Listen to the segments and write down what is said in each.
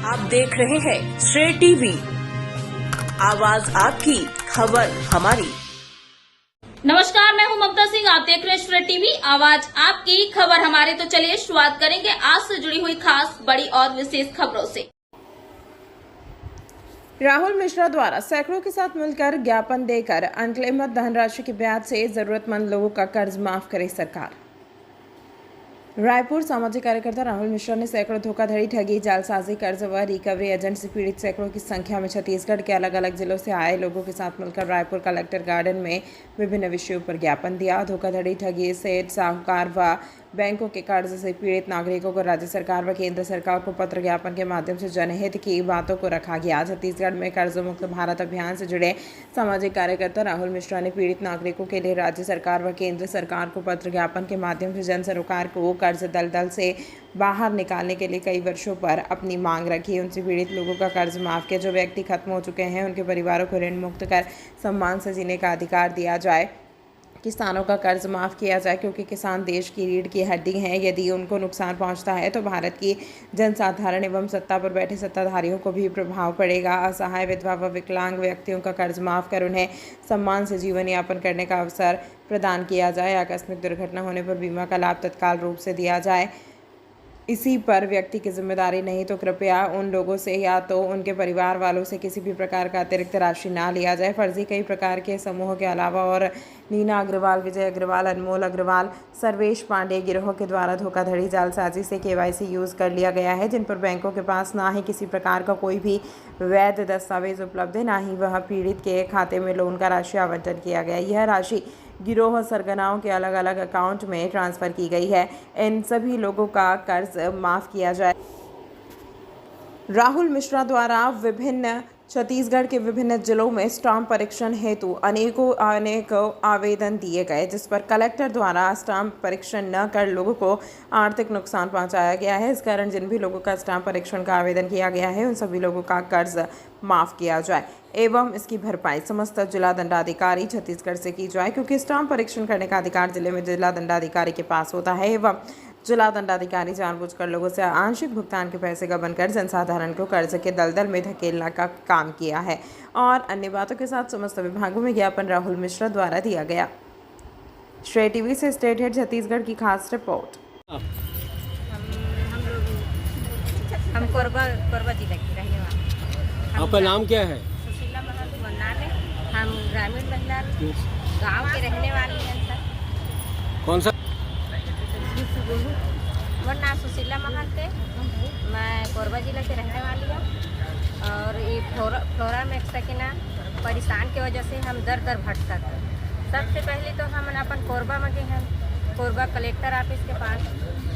आप देख रहे हैं श्रेय टीवी, आवाज आपकी, खबर हमारी। नमस्कार, मैं हूं ममता सिंह। आप देख रहे हैं श्रेय टीवी, आवाज आपकी, खबर हमारी। तो चलिए शुरुआत करेंगे आज से जुड़ी हुई खास, बड़ी और विशेष खबरों से। राहुल मिश्रा द्वारा सैकड़ों के साथ मिलकर ज्ञापन देकर अनक्लेमड धनराशि की ब्याज से जरूरतमंद लोगों का कर्ज माफ करे सरकार। रायपुर सामाजिक कार्यकर्ता राहुल मिश्रा ने सैकड़ों धोखाधड़ी, ठगी, जालसाजी, कर्ज व रिकवरी एजेंट से पीड़ित सैकड़ों की संख्या में छत्तीसगढ़ के अलग अलग जिलों से आए लोगों के साथ मिलकर रायपुर कलेक्टर गार्डन में विभिन्न विषयों पर ज्ञापन दिया। धोखाधड़ी, ठगी, सेठ, साहूकार व बैंकों के कर्ज से पीड़ित नागरिकों को राज्य सरकार व केंद्र सरकार को पत्र ज्ञापन के माध्यम से जनहित की बातों को रखा गया। छत्तीसगढ़ में कर्ज मुक्त भारत अभियान से जुड़े सामाजिक कार्यकर्ता राहुल मिश्रा ने पीड़ित नागरिकों के लिए राज्य सरकार व केंद्र सरकार को पत्र ज्ञापन के माध्यम से जन सरोकार को कर्ज दलदल से बाहर निकालने के लिए कई वर्षों पर अपनी मांग रखी। उनसे पीड़ित लोगों का कर्ज माफ किया। जो व्यक्ति खत्म हो चुके हैं उनके परिवारों को ऋण मुक्त कर सम्मान से जीने का अधिकार दिया जाए। किसानों का कर्ज माफ़ किया जाए क्योंकि किसान देश की रीढ़ की हड्डी हैं। यदि उनको नुकसान पहुंचता है तो भारत की जनसाधारण एवं सत्ता पर बैठे सत्ताधारियों को भी प्रभाव पड़ेगा। असहाय, विधवा व विकलांग व्यक्तियों का कर्ज माफ़ कर उन्हें सम्मान से जीवन यापन करने का अवसर प्रदान किया जाए। आकस्मिक दुर्घटना होने पर बीमा का लाभ तत्काल रूप से दिया जाए। इसी पर व्यक्ति की जिम्मेदारी नहीं तो कृपया उन लोगों से या तो उनके परिवार वालों से किसी भी प्रकार का अतिरिक्त राशि ना लिया जाए। फर्जी कई प्रकार के समूहों के अलावा और नीना अग्रवाल, विजय अग्रवाल, अनमोल अग्रवाल, सर्वेश पांडे गिरोह के द्वारा धोखाधड़ी, जालसाजी से KYC यूज़ कर लिया गया है, जिन पर बैंकों के पास ना ही किसी प्रकार का कोई भी वैध दस्तावेज उपलब्ध है, ना ही वह पीड़ित के खाते में लोन का राशि आवंटन किया गया। यह राशि गिरोह सरगनाओं के अलग अलग अकाउंट में ट्रांसफ़र की गई है। इन सभी लोगों का कर्ज माफ़ किया जाए। राहुल मिश्रा द्वारा छत्तीसगढ़ के विभिन्न जिलों में स्टाम्प परीक्षण हेतु अनेक आवेदन दिए गए, जिस पर कलेक्टर द्वारा स्टाम्प परीक्षण न कर लोगों को आर्थिक नुकसान पहुंचाया गया है। इस कारण जिन भी लोगों का स्टाम्प परीक्षण का आवेदन किया गया है उन सभी लोगों का कर्ज माफ़ किया जाए एवं इसकी भरपाई समस्त जिला दंडाधिकारी छत्तीसगढ़ से की जाए, क्योंकि स्टाम्प परीक्षण करने का अधिकार जिले में जिला दंडाधिकारी के पास होता है एवं जिला दंडाधिकारी जानबूझकर लोगों से आंशिक भुगतान के पैसे का बनकर जनसाधारण को कर्ज के दलदल में धकेलने का काम किया है। और अन्य बातों के साथ समस्त विभागों में ज्ञापन राहुल मिश्रा द्वारा दिया गया। श्रेय टीवी से स्टेट हेड छत्तीसगढ़ की खास रिपोर्ट। हम कोरबा जिला की रहने वाले। आपका नाम क्या है? सुशीला महंत नाम है। हम ग्रामीण महिला गांव के रहने वाले हैं सर। कौन सा? मेरा नाम सुशीला महंत है। मैं कोरबा जिला के रहने वाली हूँ और ये फ्लोरा में सकिना परेशान की वजह से हम दर दर भटका थे। सबसे पहले तो हम अपन कोरबा में गए हैं, कोरबा कलेक्टर ऑफिस के पास।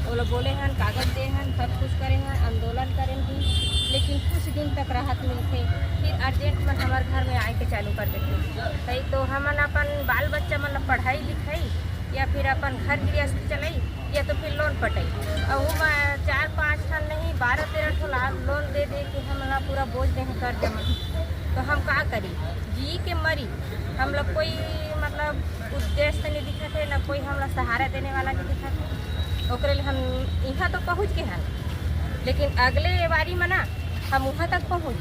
वो लोग बोले हैं कागज दे हैं, सब कुछ करें हैं, आंदोलन करें भी, लेकिन कुछ दिन तक राहत मिलते। फिर अर्जेंट में हमारे घर में आए के चालू कर देते। कहीं तो हमन अपन बाल बच्चा मतलब पढ़ाई लिखाई या फिर अपन घर गृहस्थी चलाई या तो फिर लोन पटाई। और वो 4-5 ठन नहीं 12-13 ठन लोन दे के हमारा पूरा बोझ दें कर जमा। तो हम क्या करी, जी के मरी। हम लोग कोई मतलब उद्देश्य नहीं दिखा थे, ना कोई हमारा सहारा देने वाला नहीं दिखा थे। ओकरे लिए हम यहाँ तो पहुँच गए हैं, लेकिन अगले बारी में ना हम वहाँ तक पहुँच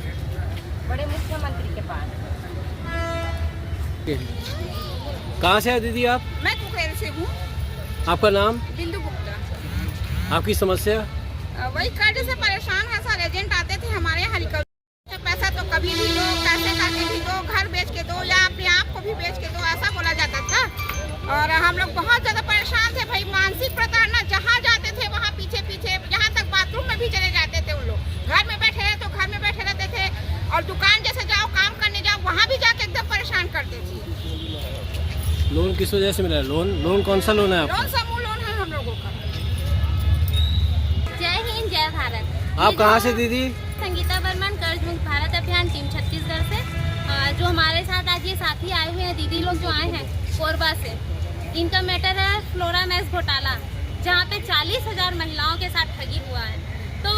बड़े मुख्यमंत्री के पास। कहाँ से है दीदी आप? मैं कुकेर से हूँ। आपका नाम? बिंदु गुप्ता। आपकी समस्या? वही कर्ज से परेशान है सर। एजेंट आते थे हमारे यहाँ रिकवरी पैसा तो कभी भी दो, पैसे करके भी दो, घर बेच के दो या अपने आप को भी बेच के दो, ऐसा बोला जाता था। और हम लोग बहुत ज़्यादा परेशान थे भाई। मानसिक प्रताड़ना, जहाँ जाते थे वहाँ पीछे पीछे, यहाँ तक बाथरूम में भी चले जाते थे। उन लोग घर में बैठे रहे तो घर में बैठे रहते थे, और दुकान जैसे जाओ, काम करने जाओ, वहाँ भी जाके एकदम परेशान करते थे। लोन किस वजह से मिला? लोन कौन सा लोन है आपका? लोन समूह लोन है हम लोगों का। जय हिंद, जय भारत। आप कहाँ से दीदी? संगीता बर्मन, कर्ज मुक्त भारत अभियान टीम छत्तीसगढ़ से। जो हमारे साथ आज ये साथी आए हुए हैं, दीदी लोग जो आए हैं कोरबा से, इनका मैटर है फ्लोरा मैस घोटाला, जहाँ पे 40,000 महिलाओं के साथ ठगी हुआ है। तो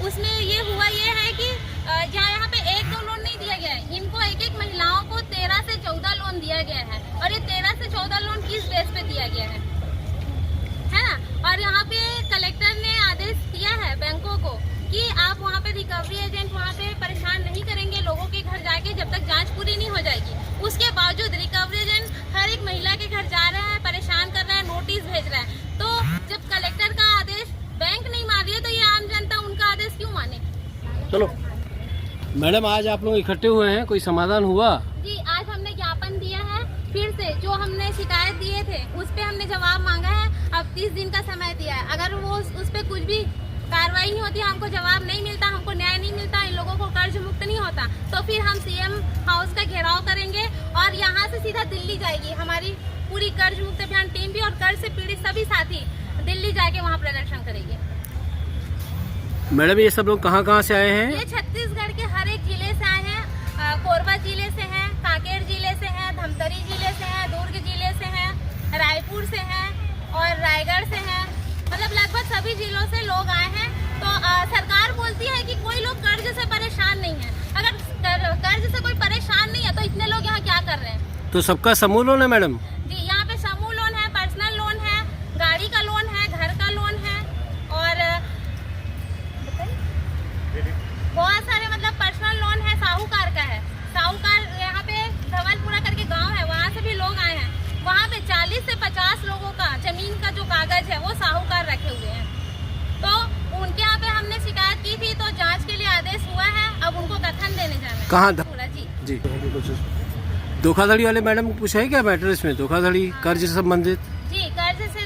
उसमें ये हुआ ये है कि जहाँ यहाँ पे 1-2 लोन नहीं दिया गया है, इनको एक महिलाओं को 13 से 14 लोन दिया गया है। और ये 13 से 14 लोन किस बेस पे दिया गया है ना? और यहाँ पे कलेक्टर ने आदेश दिया है बैंकों को कि आप वहाँ पे रिकवरी एजेंट पूरी नहीं हो जाएगी। उसके बावजूद रिकवरी एजेंट हर एक महिला के घर जा रहा है, परेशान कर रहा है, नोटिस भेज रहा है। तो जब कलेक्टर का आदेश बैंक नहीं मान रही है तो ये आम जनता उनका आदेश क्यों माने? चलो मैडम, आज आप लोग इकट्ठे हुए हैं, कोई समाधान हुआ? जी, आज हमने ज्ञापन दिया है। फिर से जो हमने शिकायत दिए थे उस पे हमने जवाब मांगा है। अब 30 दिन का समय दिया है। अगर वो उस पे कुछ भी कार्रवाई नहीं होती, हमको जवाब नहीं मिलता, हमको न्याय नहीं मिलता, इन लोगों को कर्ज मुक्त नहीं होता, तो फिर हम सीएम हाउस का घेराव करेंगे और यहाँ से सीधा दिल्ली जाएगी हमारी पूरी कर्ज मुक्त अभियान टीम भी, और कर्ज से पीड़ित सभी साथी दिल्ली जाके वहाँ प्रदर्शन करेंगे। मैडम, ये सब लोग कहाँ से आए हैं? ये छत्तीसगढ़ के हर एक जिले से आए हैं। कोरबा जिले से हैं, कांकेर जिले से हैं, धमतरी जिले से हैं, दुर्ग जिले से हैं, रायपुर से हैं और रायगढ़ से हैं। मतलब लगभग सभी जिलों से लोग आए हैं। तो सरकार बोलती है कि कोई लोग कर्ज से परेशान नहीं है। अगर कर्ज से कोई परेशान नहीं है तो इतने लोग यहाँ क्या कर रहे हैं? तो सबका समूह लोन है मैडम? जी, यहाँ पे समूह लोन है, पर्सनल लोन है, गाड़ी का लोन है, घर का लोन है और बहुत सारे मतलब पर्सनल लोन है, साहूकार का है। साहूकार यहाँ पे धवलपुरा करके गांव है, वहाँ से भी लोग आए हैं। वहाँ पे 40 से 50 लोगों का जमीन का जो कागज है वो साहूकार रखे हुए हैं। तो उनके यहाँ पे हमने शिकायत की थी, तो जांच के लिए आदेश हुआ है। अब उनको कथन देने जाना है। कहाँ? जी धोखाधड़ी वाले मैडम कुछ है क्या मैटर इसमें? धोखाधड़ी कर्ज से संबंधित? जी, कर्ज से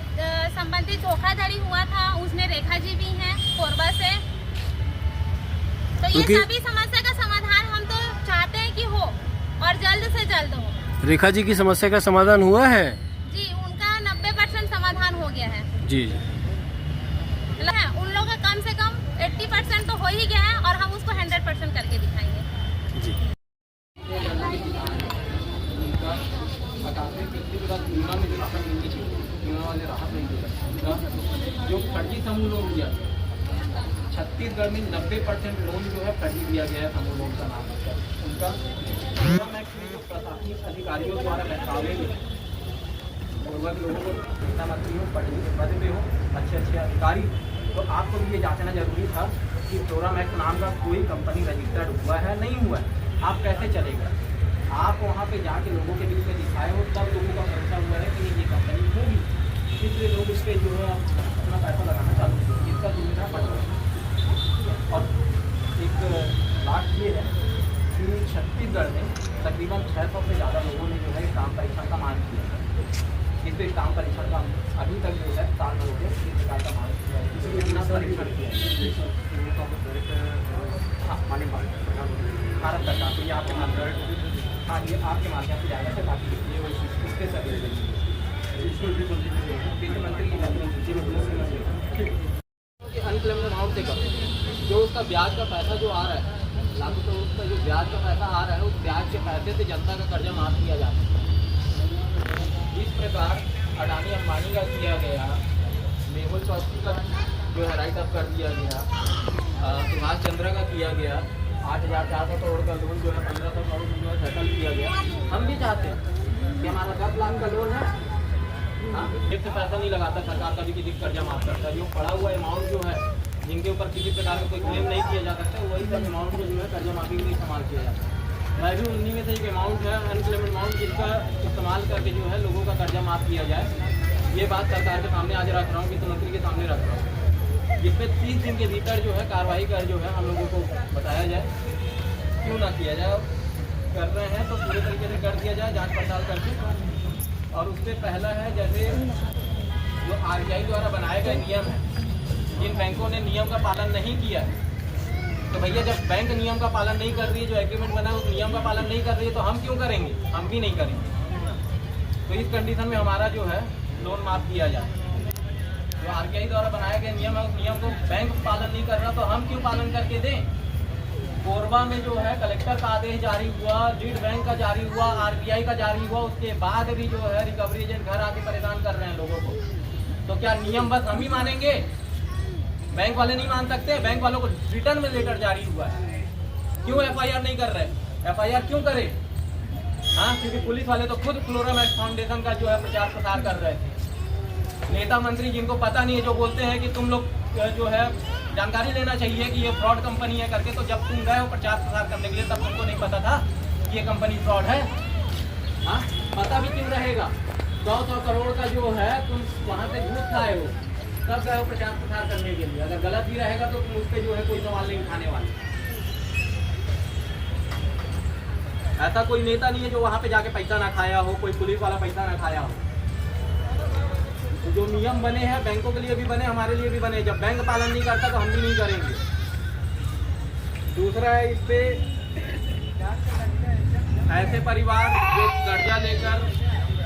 संबंधित धोखाधड़ी हुआ था। उसमें रेखा जी भी हैं कोरबा से। तो ये सभी समस्या का समाधान हम तो चाहते हैं कि हो और जल्द से जल्द हो। रेखा जी की समस्या का समाधान हुआ है? जी, उनका 90% समाधान हो गया है। जी, उन लोगों का कम से कम 80% तो हो ही गया है और हम उसको 100% करके दिखाएंगे। जी। जो फर्जी समूह लोन दिया, छत्तीसगढ़ में 90% लोन जो है फर्जी दिया गया है। समूह लोन का नाम है उनका जो प्रशासनिक अधिकारियों द्वारा बहकावे में लोगों को नेता मंत्री हो, पढ़े पद पे हो, अच्छे अधिकारी, तो आपको भी ये जांचना जरूरी था कि फ्लोरा मैक्स नाम का कोई कंपनी रजिस्टर्ड हुआ है नहीं हुआ है। आप कैसे चलेगा? आप वहाँ पे जाके लोगों के बीच में दिखाए हो, तब लोगों का भरोसा हुआ है कि नहीं ये कंपनी होगी, इसलिए लोग इस पर जो है अपना पैसा लगाना चालू किए। इसका जिम्मेदार पड़ रहा है। और एक बात ये है कि छत्तीसगढ़ में तकरीबन 600 से ज़्यादा लोगों ने जो है काम परीक्षण का मांग किया है। इस पर काम परीक्षण का अभी तक जो है साल हो गए इस प्रकार का मांग किया है, इसलिए बिना परीक्षण किया है। हाँ, माने भारत सरकार को ये आपके माध्यम, हाँ ये आपके माध्यम से जाएगा सर, बाकी इसके सभी वित्त मंत्री अनक्लेम्ड अमाउंट से कम जो उसका ब्याज का पैसा जो आ रहा है लागू, तो उसका जो ब्याज का पैसा आ रहा है उस ब्याज के पैसे से जनता का कर्जा माफ किया जाता है। इस प्रकार अडानी अंबानी का किया गया, मेहुल चौधरी का जो है राइट अप कर दिया गया, सुभाष चंद्र का किया गया, 8,400 करोड़ का लोन जो है 1,500 करोड़ जो है सेटल किया गया। हम भी चाहते हैं कि हमारा 10 लाख का लोन है, हाँ, एक से पैसा नहीं लगाता सरकार, कभी किसी कर्जा माफ करता है। जो पड़ा हुआ अमाउंट जो है जिनके ऊपर किसी प्रकार का कोई क्लेम नहीं किया जा सकता, वही सब अमाउंट को जो है कर्जा माफी के लिए इस्तेमाल किया जाता है। मैं भी उन्हीं में से एक अमाउंट है अनक्लेम्ड अमाउंट, जिसका इस्तेमाल करके जो है लोगों का कर्जा माफ किया जाए। ये बात सरकार के सामने आज रख रहा हूँ, वित्त मंत्री के सामने रख रहा हूँ, जिसमें 30 दिन के भीतर जो है कार्रवाई कर जो है हम लोगों को बताया जाए, क्यों ना किया जाए। कर रहे हैं तो पूरे तरीके से कर दिया जाए, जांच पड़ताल करके। और उससे पहला है जैसे जो आरबीआई द्वारा बनाए गए नियम है, जिन बैंकों ने नियम का पालन नहीं किया, तो भैया जब बैंक नियम का पालन नहीं कर रही है, जो एग्रीमेंट बना है उस नियम का पालन नहीं कर रही है, तो हम क्यों करेंगे? हम भी नहीं करेंगे। तो इस कंडीशन में हमारा जो है लोन माफ किया जाए। जो आरबीआई द्वारा बनाए गए नियम है, उस नियम को बैंक पालन नहीं कर रहा, तो हम क्यों पालन करके दें? कोरबा में जो है कलेक्टर का आदेश जारी हुआ, लीड बैंक का जारी हुआ, आरबीआई का जारी हुआ, उसके बाद भी जो है रिकवरी एजेंट घर आके परेशान कर रहे हैं लोगों को। तो क्या नियम बस हम ही मानेंगे? बैंक वाले नहीं मान सकते? बैंक वालों को रिटर्न में लेटर जारी हुआ है, क्यों एफआईआर नहीं कर रहे? एफआईआर क्यों करे? हाँ, क्योंकि पुलिस वाले तो खुद फ्लोरा मैक्स फाउंडेशन का जो है प्रचार प्रसार कर रहे थे। नेता मंत्री जिनको पता नहीं है, जो बोलते हैं कि तुम लोग जो है जानकारी लेना चाहिए कि ये फ्रॉड कंपनी है करके, तो जब तुम गए हो प्रचार प्रसार करने के लिए तब तुमको नहीं पता था कि ये कंपनी फ्रॉड है? हाँ, पता भी क्यों रहेगा? 100 करोड़ का जो है तुम वहाँ से घूस खाए हो, तब गए हो प्रचार प्रसार करने के लिए। अगर गलत भी रहेगा तो तुम उस पर जो है कोई सवाल नहीं उठाने वाले। ऐसा कोई नेता नहीं है जो वहाँ पे जाके पैसा ना खाया हो, कोई पुलिस वाला पैसा ना खाया हो। तो जो नियम बने हैं बैंकों के लिए भी बने, हमारे लिए भी बने। जब बैंक पालन नहीं करता तो हम भी नहीं करेंगे। दूसरा है इस पे ऐसे परिवार जो कर्जा लेकर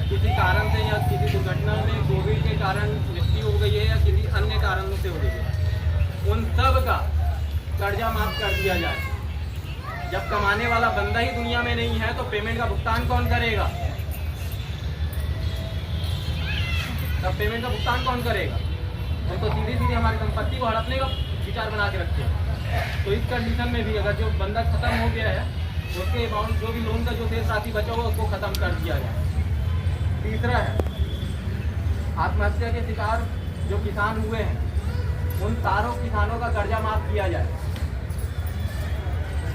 किसी कारण से या किसी दुर्घटना में कोविड के कारण मृत्यु हो गई है या किसी अन्य कारणों से हो गई है, उन सब का कर्जा माफ कर दिया जाए। जब कमाने वाला बंदा ही दुनिया में नहीं है तो पेमेंट का भुगतान कौन करेगा? तब पेमेंट का भुगतान कौन करेगा? हम तो सीधी सीधी हमारी संपत्ति को हड़पने का विचार बना के रखते हैं। तो इस कंडीशन में भी अगर जो बंदा खत्म हो गया है उसके अमाउंट जो भी लोन का जो शेष राशि बचा हुआ उसको खत्म कर दिया जाए। तीसरा है आत्महत्या के शिकार जो किसान हुए हैं उन सारों किसानों का कर्जा माफ किया जाए।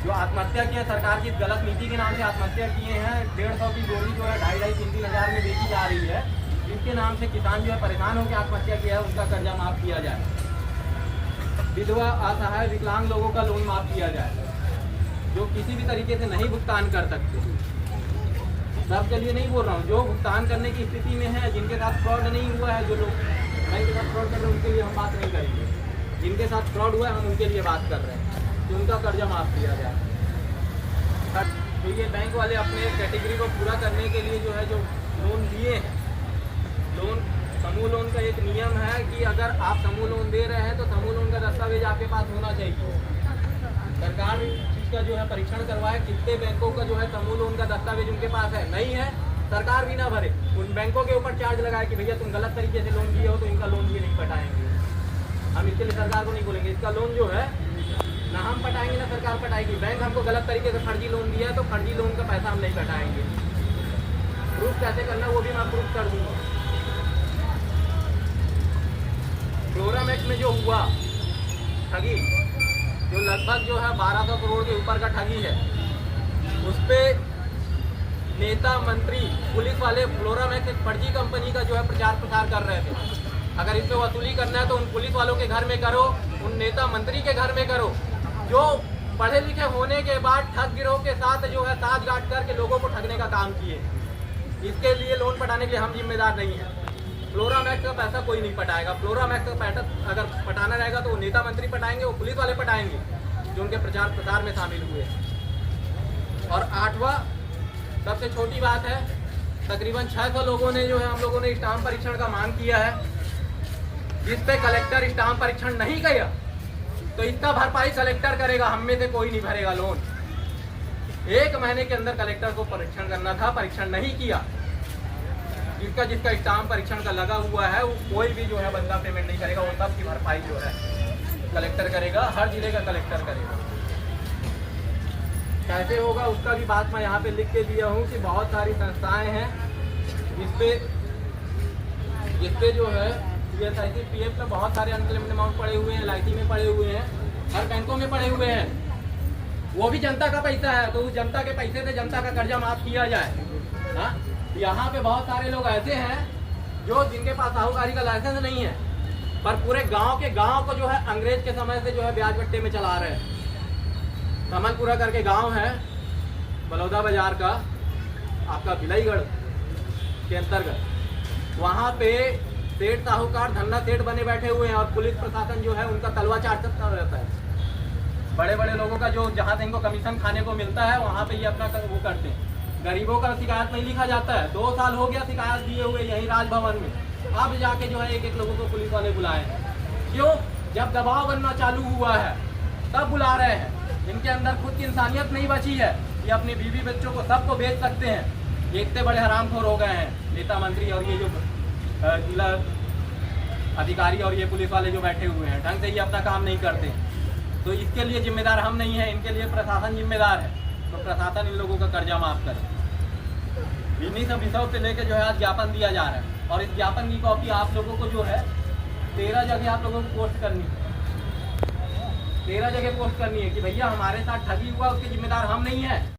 जो आत्महत्या किया, सरकार की गलत नीति के नाम से आत्महत्या किए हैं, 150 की गोली जो है 2,500-3,000 हज़ार में बेची जा रही है, इसके नाम से किसान जो है परेशान होकर आत्महत्या किया है, उनका कर्जा माफ किया जाए। विधवा, असहाय, विकलांग लोगों का लोन माफ किया जाए जो किसी भी तरीके से नहीं भुगतान कर सकते। सबके लिए नहीं बोल रहा हूँ, जो भुगतान करने की स्थिति में है, जिनके साथ फ्रॉड नहीं हुआ है, जो लोग बैंक के साथ फ्रॉड कर रहे हैं उनके लिए हम बात नहीं करेंगे। जिनके साथ फ्रॉड हुआ है हम उनके लिए बात कर रहे हैं कि उनका कर्जा माफ किया जाए। तो ये बैंक वाले अपने कैटेगरी को पूरा करने के लिए जो है जो लोन दिए हैं, लोन समूह लोन का एक नियम है कि अगर आप समूह लोन दे रहे हैं तो समूह लोन का दस्तावेज आपके पास होना चाहिए। सरकार इसका जो है परीक्षण करवाए कितने बैंकों का जो है समूह लोन का दस्तावेज उनके पास है। नहीं है, सरकार भी ना भरे, उन बैंकों के ऊपर चार्ज लगाए कि भैया तुम गलत तरीके से लोन दिए हो तो इनका लोन भी नहीं पटाएंगे। हम इसके लिए सरकार को नहीं बोलेंगे, इसका लोन जो है ना हम पटाएंगे ना सरकार पटाएगी। बैंक हमको गलत तरीके से फर्जी लोन दिया है तो फर्जी लोन का पैसा हम नहीं पटाएंगे। प्रूफ कैसे करना वो भी मैं प्रूफ कर दूंगा। फ्लोरामेक्स में जो हुआ ठगी, जो लगभग जो है 1200 करोड़ के ऊपर का ठगी है, उस पर नेता, मंत्री, पुलिस वाले फ्लोरामेक्स एक फर्जी कंपनी का जो है प्रचार प्रसार कर रहे थे। अगर इस पे वसूली करना है तो उन पुलिस वालों के घर में करो, उन नेता मंत्री के घर में करो, जो पढ़े लिखे होने के बाद ठग गिरोह के साथ जो है साठगांठ करके लोगों को ठगने का काम किए। इसके लिए लोन पटाने के लिए हम जिम्मेदार नहीं है। फ्लोरामैक्स का पैसा कोई नहीं पटाएगा। फ्लोरामैक्स का पैसा अगर पटाना रहेगा तो वो नेता मंत्री पटाएंगे, वो पुलिस वाले पटाएंगे जो उनके प्रचार प्रसार में शामिल हुए। और 8वां सबसे छोटी बात है, तकरीबन 600 लोगों ने जो है हम लोगों ने स्टाम्प परीक्षण का मांग किया है, जिस पे कलेक्टर स्टाम्प परीक्षण नहीं किया तो इसका भरपाई कलेक्टर करेगा, हम में से कोई नहीं भरेगा लोन। 1 महीने के अंदर कलेक्टर को परीक्षण करना था, परीक्षण नहीं किया। जिसका स्टाम्प परीक्षण का लगा हुआ है वो कोई भी जो है बंदा पेमेंट नहीं करेगा, वो सब की भरपाई जो है कलेक्टर करेगा, हर जिले का कलेक्टर करेगा। कैसे होगा उसका भी बात मैं यहाँ पे लिख के दिया हूँ कि बहुत सारी संस्थाएं हैं जिसपे जो है CSIC PF में बहुत सारे अनक्लेम्ड अमाउंट पड़े हुए हैं, LIC में पड़े हुए हैं, हर बैंकों में पड़े हुए हैं। वो भी जनता का पैसा है, तो उस जनता के पैसे से जनता का कर्जा माफ किया जाए। हाँ, यहाँ पे बहुत सारे लोग ऐसे हैं जो जिनके पास साहूकारी का लाइसेंस नहीं है, पर पूरे गांव को जो है अंग्रेज के समय से जो है ब्याज बट्टे में चला रहे हैं। कमलपुरा करके गांव है बलौदा बाजार का, आपका भिलाईगढ़ के अंतर्गत, वहाँ पे सेठ साहूकार धन्ना सेठ बने बैठे हुए हैं और पुलिस प्रशासन जो है उनका तलवा चाटता रहता है। बड़े बड़े लोगों का जो जहाँ से इनको कमीशन खाने को मिलता है वहाँ पे ये अपना वो करते हैं। गरीबों का शिकायत नहीं लिखा जाता है। 2 साल हो गया शिकायत दिए हुए यही राजभवन में, अब जाके जो है एक लोगों को पुलिस वाले बुलाए हैं। क्यों? जब दबाव बनना चालू हुआ है तब बुला रहे हैं। इनके अंदर खुद की इंसानियत नहीं बची है, ये अपनी बीवी बच्चों को सबको बेच सकते हैं। ये इतने बड़े हरामखोर हो गए हैं नेता मंत्री और ये जो जिला अधिकारी और ये पुलिस वाले जो बैठे हुए हैं, ढंग से ये अपना काम नहीं करते। तो इसके लिए जिम्मेदार हम नहीं है, इनके लिए प्रशासन जिम्मेदार है। तो प्रशासन इन लोगों का कर्जा माफ करे। इन्हीं सब विषयों पे लेके जो है आज ज्ञापन दिया जा रहा है और इस ज्ञापन की कॉपी आप लोगों को जो है 13 जगह आप लोगों को पोस्ट करनी है। 13 जगह पोस्ट करनी है कि भैया हमारे साथ ठगी हुआ, उसके जिम्मेदार हम नहीं है।